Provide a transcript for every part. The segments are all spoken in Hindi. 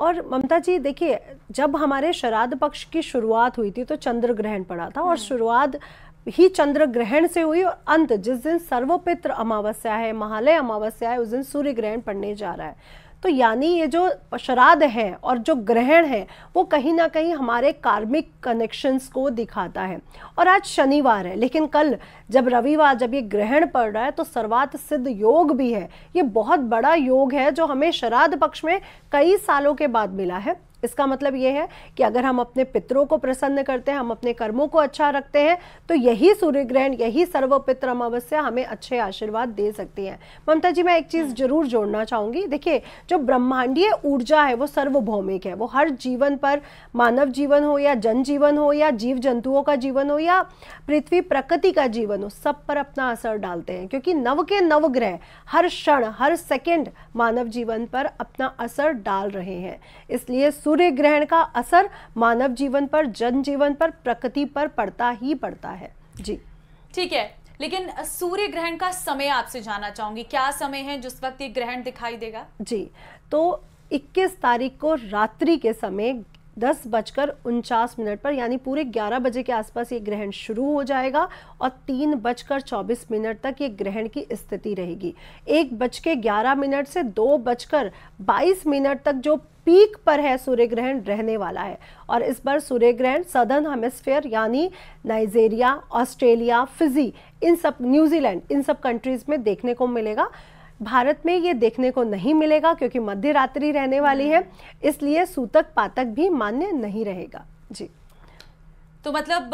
और ममता जी देखिए, जब हमारे श्राद्ध पक्ष की शुरुआत हुई थी तो चंद्र ग्रहण पड़ा था, और शुरुआत ही चंद्र ग्रहण से हुई, और अंत जिस दिन सर्वपित्र अमावस्या है, महालय अमावस्या है, उस दिन सूर्य ग्रहण पड़ने जा रहा है। तो यानी ये जो श्राद्ध है और जो ग्रहण है वो कहीं ना कहीं हमारे कार्मिक कनेक्शंस को दिखाता है। और आज शनिवार है, लेकिन कल जब रविवार, जब ये ग्रहण पड़ रहा है तो सर्वार्थ सिद्ध योग भी है। ये बहुत बड़ा योग है जो हमें श्राद्ध पक्ष में कई सालों के बाद मिला है। इसका मतलब ये है कि अगर हम अपने पितरों को प्रसन्न करते हैं, हम अपने कर्मों को अच्छा रखते हैं, तो यही सूर्य ग्रहण, यही सर्वपित्र अमावस्या हमें अच्छे आशीर्वाद दे सकती है। ममता जी, मैं एक चीज जरूर जोड़ना चाहूंगी। देखिए, जो ब्रह्मांडीय ऊर्जा है वो सर्वभौमिक है। वो हर जीवन पर, मानव जीवन हो या जनजीवन हो या जीव जंतुओं का जीवन हो या पृथ्वी प्रकृति का जीवन हो, सब पर अपना असर डालते हैं, क्योंकि नव के नव ग्रह हर क्षण, हर सेकेंड मानव जीवन पर अपना असर डाल रहे हैं। इसलिए सूर्य ग्रहण का असर मानव जीवन पर, जनजीवन पर, प्रकृति पर पड़ता ही पड़ता है। जी ठीक है, लेकिन सूर्य ग्रहण का समय आपसे जानना चाहूंगी, क्या समय है जिस वक्त ये ग्रहण दिखाई देगा? जी, तो 21 तारीख को रात्रि के समय 10:49 पर, यानी पूरे 11 बजे के आसपास ये ग्रहण शुरू हो जाएगा और 3:24 तक ये ग्रहण की स्थिति रहेगी। 1:11 से 2:22 तक जो पीक पर है सूर्य ग्रहण रहने वाला है। और इस बार सूर्य ग्रहण सदर्न हेमिस्फीयर यानी नाइजीरिया, ऑस्ट्रेलिया, फिजी, इन सब, न्यूजीलैंड, इन सब कंट्रीज में देखने को मिलेगा। भारत में ये देखने को नहीं मिलेगा क्योंकि मध्य रात्रि रहने वाली है, इसलिए सूतक पातक भी मान्य नहीं रहेगा। जी, तो मतलब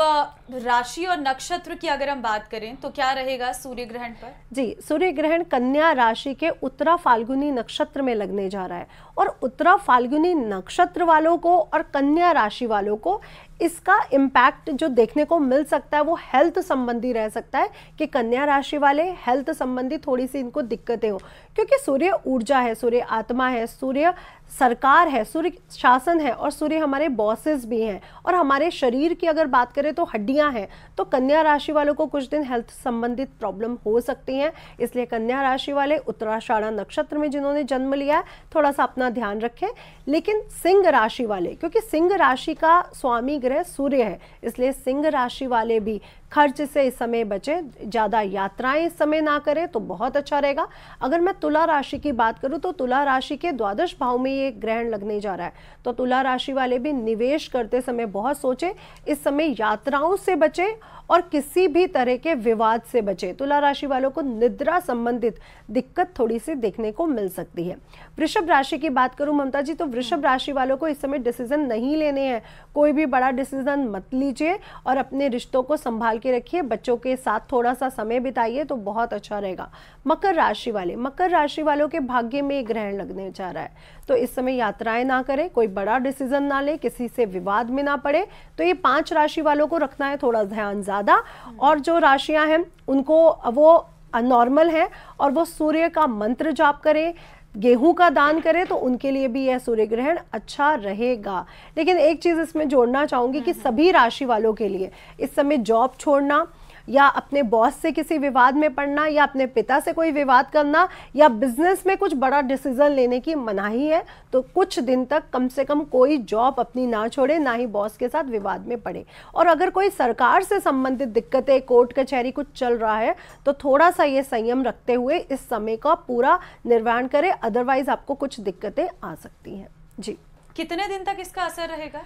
राशि और नक्षत्र की अगर हम बात करें तो क्या रहेगा सूर्य ग्रहण पर? जी, सूर्य ग्रहण कन्या राशि के उत्तरा फाल्गुनी नक्षत्र में लगने जा रहा है, और उत्तरा फाल्गुनी नक्षत्र वालों को और कन्या राशि वालों को इसका इम्पैक्ट जो देखने को मिल सकता है वो हेल्थ संबंधी रह सकता है, कि कन्या राशि वाले हेल्थ संबंधी थोड़ी सी इनको दिक्कतें हो, क्योंकि सूर्य ऊर्जा है, सूर्य आत्मा है, सूर्य सरकार है, सूर्य शासन है, और सूर्य हमारे बॉसेस भी हैं, और हमारे शरीर की अगर बात करें तो हड्डियां हैं। तो कन्या राशि वालों को कुछ दिन हेल्थ संबंधित प्रॉब्लम हो सकती हैं, इसलिए कन्या राशि वाले उत्तराषाढ़ा नक्षत्र में जिन्होंने जन्म लिया है थोड़ा सा अपना ध्यान रखें। लेकिन सिंह राशि वाले, क्योंकि सिंह राशि का स्वामी ग्रह सूर्य है, इसलिए सिंह राशि वाले भी खर्च से इस समय बचे, ज़्यादा यात्राएं इस समय ना करें तो बहुत अच्छा रहेगा। अगर मैं तुला राशि की बात करूं तो तुला राशि के द्वादश भाव में ये ग्रहण लगने जा रहा है, तो तुला राशि वाले भी निवेश करते समय बहुत सोचे, इस समय यात्राओं से बचे और किसी भी तरह के विवाद से बचे। तुला राशि वालों को निद्रा संबंधित दिक्कत थोड़ी सी देखने को मिल सकती है। वृषभ राशि की बात करूं ममता जी, तो वृषभ राशि वालों को इस समय डिसीजन नहीं लेने हैं, कोई भी बड़ा डिसीजन मत लीजिए और अपने रिश्तों को संभाल के रखिए, बच्चों के साथ थोड़ा सा समय बिताइए तो बहुत अच्छा रहेगा। मकर राशि वाले, मकर राशि वालों के भाग्य में ग्रहण लगने जा रहा है, तो इस समय यात्राएं ना करें, कोई बड़ा डिसीजन ना ले, किसी से विवाद में ना पड़े। तो ये 5 राशि वालों को रखना है थोड़ा ध्यान ज्यादा, और जो राशियां हैं उनको वो नॉर्मल है और वो सूर्य का मंत्र जाप करें, गेहूं का दान करें, तो उनके लिए भी यह सूर्य ग्रहण अच्छा रहेगा। लेकिन एक चीज इसमें जोड़ना चाहूंगी कि सभी राशि वालों के लिए इस समय जॉब छोड़ना या अपने बॉस से किसी विवाद में पड़ना या अपने पिता से कोई विवाद करना या बिजनेस में कुछ बड़ा डिसीजन लेने की मनाही है। तो कुछ दिन तक कम से कम कोई जॉब अपनी ना छोड़े, ना ही बॉस के साथ विवाद में पड़े। और अगर कोई सरकार से संबंधित दिक्कतें, कोर्ट कचहरी कुछ चल रहा है, तो थोड़ा सा ये संयम रखते हुए इस समय का पूरा निर्वहन करें, अदरवाइज आपको कुछ दिक्कतें आ सकती हैं। जी, कितने दिन तक इसका असर रहेगा?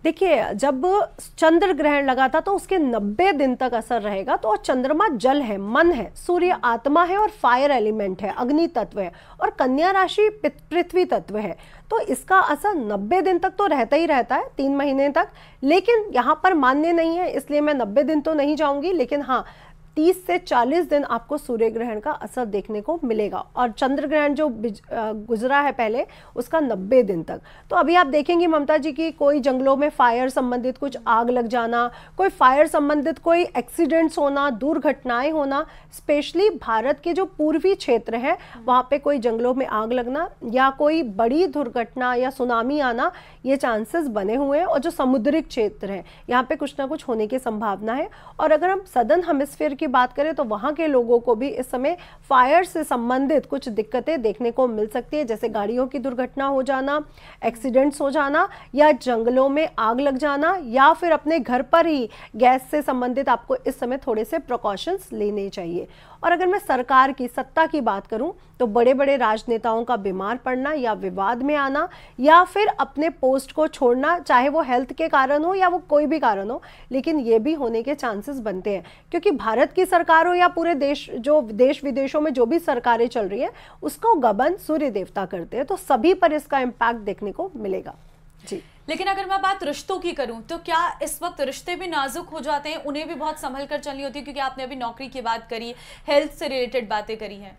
देखिए, जब चंद्र ग्रहण लगा था तो उसके 90 दिन तक असर रहेगा। तो चंद्रमा जल है, मन है, सूर्य आत्मा है और फायर एलिमेंट है, अग्नि तत्व है, और कन्या राशि पृथ्वी तत्व है। तो इसका असर 90 दिन तक तो रहता ही रहता है, 3 महीने तक। लेकिन यहाँ पर मान्य नहीं है, इसलिए मैं 90 दिन तो नहीं जाऊंगी, लेकिन हाँ 30 से 40 दिन आपको सूर्य ग्रहण का असर देखने को मिलेगा। और चंद्र ग्रहण जो गुजरा है पहले, उसका 90 दिन तक। तो अभी आप देखेंगे ममता जी की कोई जंगलों में फायर संबंधित कुछ आग लग जाना, कोई फायर संबंधित कोई एक्सीडेंट्स होना, दुर्घटनाएं होना, स्पेशली भारत के जो पूर्वी क्षेत्र है वहाँ पे कोई जंगलों में आग लगना या कोई बड़ी दुर्घटना या सुनामी आना, ये चांसेस बने हुए हैं। और जो समुद्रिक क्षेत्र है यहाँ पे कुछ ना कुछ होने की संभावना है। और अगर हम सदर्न हेमिस्फीयर की बात करें तो वहाँ के लोगों को भी इस समय फायर से संबंधित कुछ दिक्कतें देखने को मिल सकती है, जैसे गाड़ियों की दुर्घटना हो जाना, एक्सीडेंट्स हो जाना, या जंगलों में आग लग जाना, या फिर अपने घर पर ही गैस से संबंधित आपको इस समय थोड़े से प्रिकॉशंस लेने चाहिए। और अगर मैं सरकार की सत्ता की बात करूं तो बड़े बड़े राजनेताओं का बीमार पड़ना या विवाद में आना या फिर अपने पोस्ट को छोड़ना, चाहे वो हेल्थ के कारण हो या वो कोई भी कारण हो, लेकिन ये भी होने के चांसेस बनते हैं, क्योंकि भारत की सरकार हो या पूरे देश, जो देश विदेशों में जो भी सरकारें चल रही हैं उसको गबन सूर्य देवता करते हैं, तो सभी पर इसका इम्पैक्ट देखने को मिलेगा जी। लेकिन अगर मैं बात रिश्तों की करूं तो क्या इस वक्त रिश्ते भी नाजुक हो जाते हैं, उन्हें भी बहुत संभल कर चलनी होती है, क्योंकि आपने अभी नौकरी की बात करी, हेल्थ से रिलेटेड बातें करी हैं।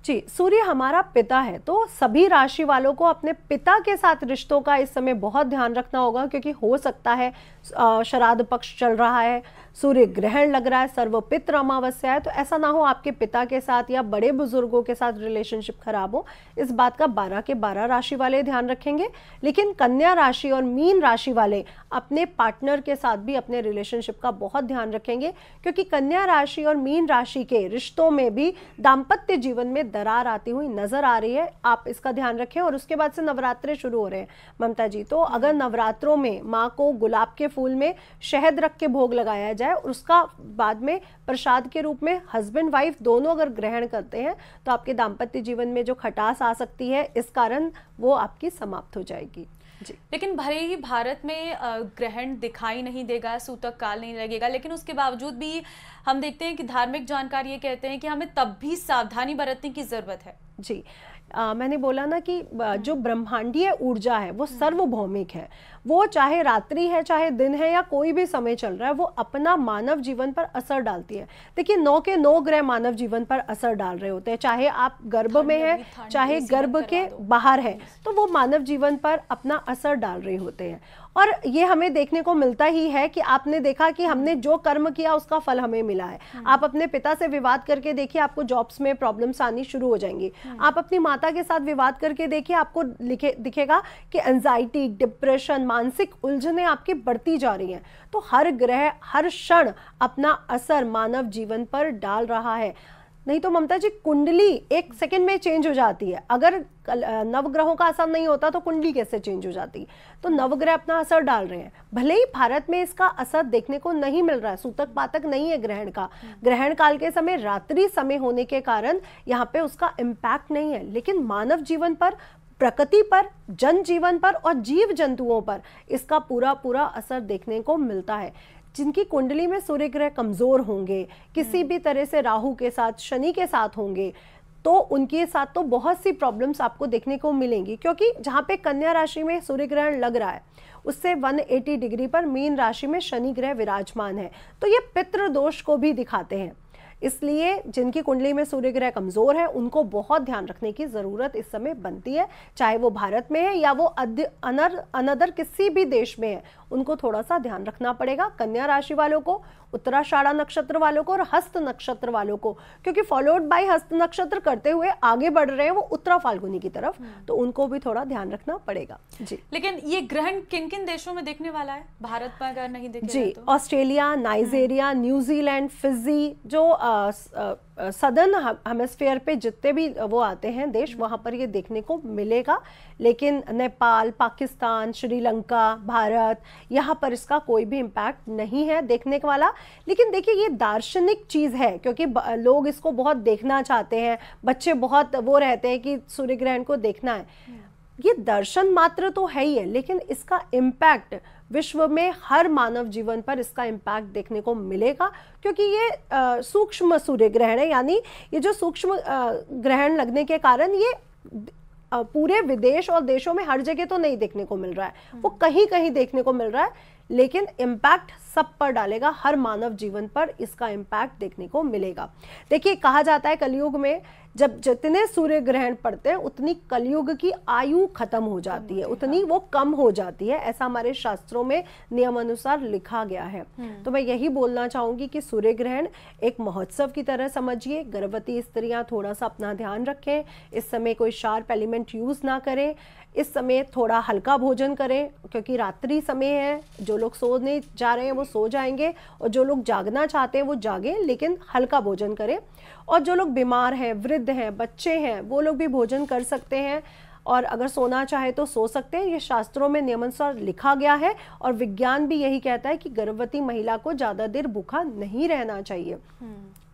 जी, सूर्य हमारा पिता है, तो सभी राशि वालों को अपने पिता के साथ रिश्तों का इस समय बहुत ध्यान रखना होगा, क्योंकि हो सकता है श्राद्ध पक्ष चल रहा है, सूर्य ग्रहण लग रहा है, सर्वपित्र अमावस्या है, तो ऐसा ना हो आपके पिता के साथ या बड़े बुजुर्गों के साथ रिलेशनशिप खराब हो। इस बात का 12 के 12 राशि वाले ध्यान रखेंगे। लेकिन कन्या राशि और मीन राशि वाले अपने पार्टनर के साथ भी अपने रिलेशनशिप का बहुत ध्यान रखेंगे, क्योंकि कन्या राशि और मीन राशि के रिश्तों में भी दाम्पत्य जीवन में दरार आती हुई नजर आ रही है। आप इसका ध्यान रखें। और उसके बाद से नवरात्रे शुरू हो रहे हैं ममता जी, तो अगर नवरात्रों में माँ को गुलाब के फूल में शहद रख के भोग लगाया जाए और उसका बाद में प्रसाद के रूप में हस्बैंड वाइफ दोनों अगर ग्रहण करते हैं तो आपके दाम्पत्य जीवन में जो खटास आ सकती है, इस कारण वो आपकी समाप्त हो जाएगी जी। लेकिन भले ही भारत में ग्रहण दिखाई नहीं देगा, सूतक काल नहीं लगेगा, लेकिन उसके बावजूद भी हम देखते हैं कि धार्मिक जानकार ये कहते हैं कि हमें तब भी सावधानी बरतने की जरूरत है जी। मैंने बोला ना कि जो ब्रह्मांडीय ऊर्जा है वो सर्वभौमिक है, वो चाहे रात्रि है, चाहे दिन है, या कोई भी समय चल रहा है, वो अपना मानव जीवन पर असर डालती है। देखिए 9 के 9 ग्रह मानव जीवन पर असर डाल रहे होते हैं, चाहे आप गर्भ में हैं चाहे गर्भ के बाहर है, तो वो मानव जीवन पर अपना असर डाल रहे होते हैं। और ये हमें देखने को मिलता ही है कि आपने देखा कि हमने जो कर्म किया उसका फल हमें मिला है। आप अपने पिता से विवाद करके देखिए, आपको जॉब्स में प्रॉब्लम्स आनी शुरू हो जाएंगी। आप अपनी माता के साथ विवाद करके देखिए, आपको दिखेगा कि एंजाइटी, डिप्रेशन, मानसिक उलझनें आपकी बढ़ती जा रही हैं। तो हर ग्रह हर क्षण अपना असर मानव जीवन पर डाल रहा है। नहीं तो ममता जी कुंडली एक सेकंड में चेंज हो जाती है। अगर नवग्रहों का असर नहीं होता तो कुंडली कैसे चेंज हो जाती? तो नवग्रह अपना असर डाल रहे हैं। भले ही भारत में इसका असर देखने को नहीं मिल रहा है, सूतक पातक नहीं है ग्रहण का, ग्रहण काल के समय रात्रि समय होने के कारण यहाँ पे उसका इम्पैक्ट नहीं है, लेकिन मानव जीवन पर, प्रकृति पर, जनजीवन पर और जीव जंतुओं पर इसका पूरा पूरा असर देखने को मिलता है। जिनकी कुंडली में सूर्य ग्रह कमजोर होंगे, किसी भी तरह से राहु के साथ, शनि के साथ होंगे, तो उनके साथ तो बहुत सी प्रॉब्लम्स आपको देखने को मिलेंगी। क्योंकि जहाँ पे कन्या राशि में सूर्य ग्रहण लग रहा है उससे 180 डिग्री पर मीन राशि में शनि ग्रह विराजमान है, तो ये पितृ दोष को भी दिखाते हैं। इसलिए जिनकी कुंडली में सूर्य ग्रह कमजोर है उनको बहुत ध्यान रखने की जरूरत इस समय बनती है, चाहे वो भारत में है या वो अनदर किसी भी देश में है, उनको थोड़ा सा ध्यान रखना पड़ेगा। कन्या राशि वालों को, उत्तराषाढ़ा नक्षत्र वालों को और हस्त नक्षत्र वालों को, क्योंकि फॉलोड बाय हस्त नक्षत्र करते हुए आगे बढ़ रहे हैं वो उत्तरा फाल्गुनी की तरफ, तो उनको भी थोड़ा ध्यान रखना पड़ेगा जी। लेकिन ये ग्रहण किन किन देशों में देखने वाला है? भारत में अगर नहीं दिखेगा जी तो? ऑस्ट्रेलिया, नाइजीरिया, न्यूजीलैंड, फिजी, जो सदर्न हेमिस्फीयर पे जितने भी वो आते हैं देश, वहाँ पर ये देखने को मिलेगा। लेकिन नेपाल, पाकिस्तान, श्रीलंका, भारत, यहाँ पर इसका कोई भी इम्पैक्ट नहीं है देखने वाला। लेकिन देखिए ये दार्शनिक चीज़ है, क्योंकि लोग इसको बहुत देखना चाहते हैं, बच्चे बहुत वो रहते हैं कि सूर्य ग्रहण को देखना है। ये दर्शन मात्र तो है ही है, लेकिन इसका इम्पैक्ट विश्व में हर मानव जीवन पर इसका इम्पैक्ट देखने को मिलेगा, क्योंकि ये सूक्ष्म सूर्य ग्रहण है। यानी ये जो सूक्ष्म ग्रहण लगने के कारण ये पूरे विदेश और देशों में हर जगह तो नहीं देखने को मिल रहा है, वो कहीं कहीं देखने को मिल रहा है, लेकिन इम्पैक्ट सब पर डालेगा, हर मानव जीवन पर इसका इम्पैक्ट देखने को मिलेगा। देखिए कहा जाता है कलयुग में जब जितने सूर्य ग्रहण पड़ते हैं उतनी कलयुग की आयु खत्म हो जाती है, उतनी वो कम हो जाती है, ऐसा हमारे शास्त्रों में नियम अनुसार लिखा गया है। तो मैं यही बोलना चाहूंगी कि सूर्य ग्रहण एक महोत्सव की तरह समझिए। गर्भवती स्त्रियां थोड़ा सा अपना ध्यान रखें, इस समय कोई शार्प एलिमेंट यूज ना करें, इस समय थोड़ा हल्का भोजन करें क्योंकि रात्रि समय है। जो लोग सोने जा रहे हैं वो सो जाएंगे और जो लोग जागना चाहते हैं वो जागें, लेकिन हल्का भोजन करें। और जो लोग बीमार हैं, वृद्ध हैं, बच्चे हैं, वो लोग भी भोजन कर सकते हैं और अगर सोना चाहे तो सो सकते हैं। ये शास्त्रों में नियमानुसार लिखा गया है और विज्ञान भी यही कहता है कि गर्भवती महिला को ज़्यादा देर भूखा नहीं रहना चाहिए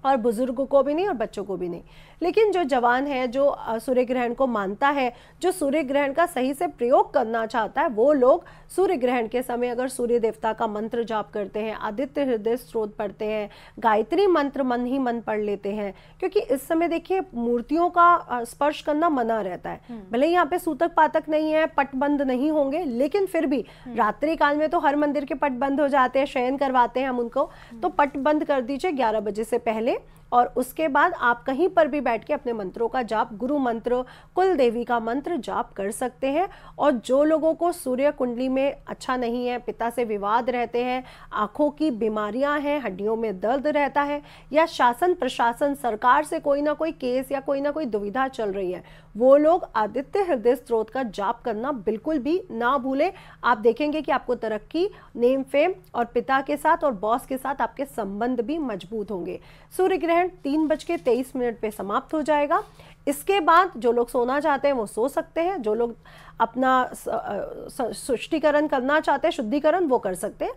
और बुजुर्गों को भी नहीं और बच्चों को भी नहीं। लेकिन जो जवान है, जो सूर्य ग्रहण को मानता है, जो सूर्य ग्रहण का सही से प्रयोग करना चाहता है, वो लोग सूर्य ग्रहण के समय अगर सूर्य देवता का मंत्र जाप करते हैं, आदित्य हृदय स्तोत्र पढ़ते हैं, गायत्री मंत्र मन ही मन पढ़ लेते हैं, क्योंकि इस समय देखिए मूर्तियों का स्पर्श करना मना रहता है। भले यहाँ पे सूतक पातक नहीं है, पट बंद नहीं होंगे, लेकिन फिर भी रात्रि काल में तो हर मंदिर के पट बंद हो जाते हैं, शयन करवाते हैं हम उनको, तो पट बंद कर दीजिए 11 बजे से पहले। और उसके बाद आप कहीं पर भी बैठ के अपने मंत्रों का जाप, गुरु मंत्र, कुल देवी का मंत्र जाप कर सकते हैं। और जो लोगों को सूर्य कुंडली में अच्छा नहीं है, पिता से विवाद रहते हैं, आंखों की बीमारियां हैं, हड्डियों में दर्द रहता है, या शासन प्रशासन सरकार से कोई ना कोई केस या कोई ना कोई दुविधा चल रही है, वो लोग आदित्य हृदय स्तोत्र का जाप करना बिल्कुल भी ना भूलें। आप देखेंगे कि आपको तरक्की, नेम फेम और पिता के साथ और बॉस के साथ आपके संबंध भी मजबूत होंगे। सूर्य ग्रहण 3:23 पे समाप्त हो जाएगा। इसके बाद जो लोग सोना चाहते हैं वो सो सकते हैं, जो लोग अपना शुद्धिकरण करना चाहते हैं, शुद्धिकरण वो कर सकते हैं।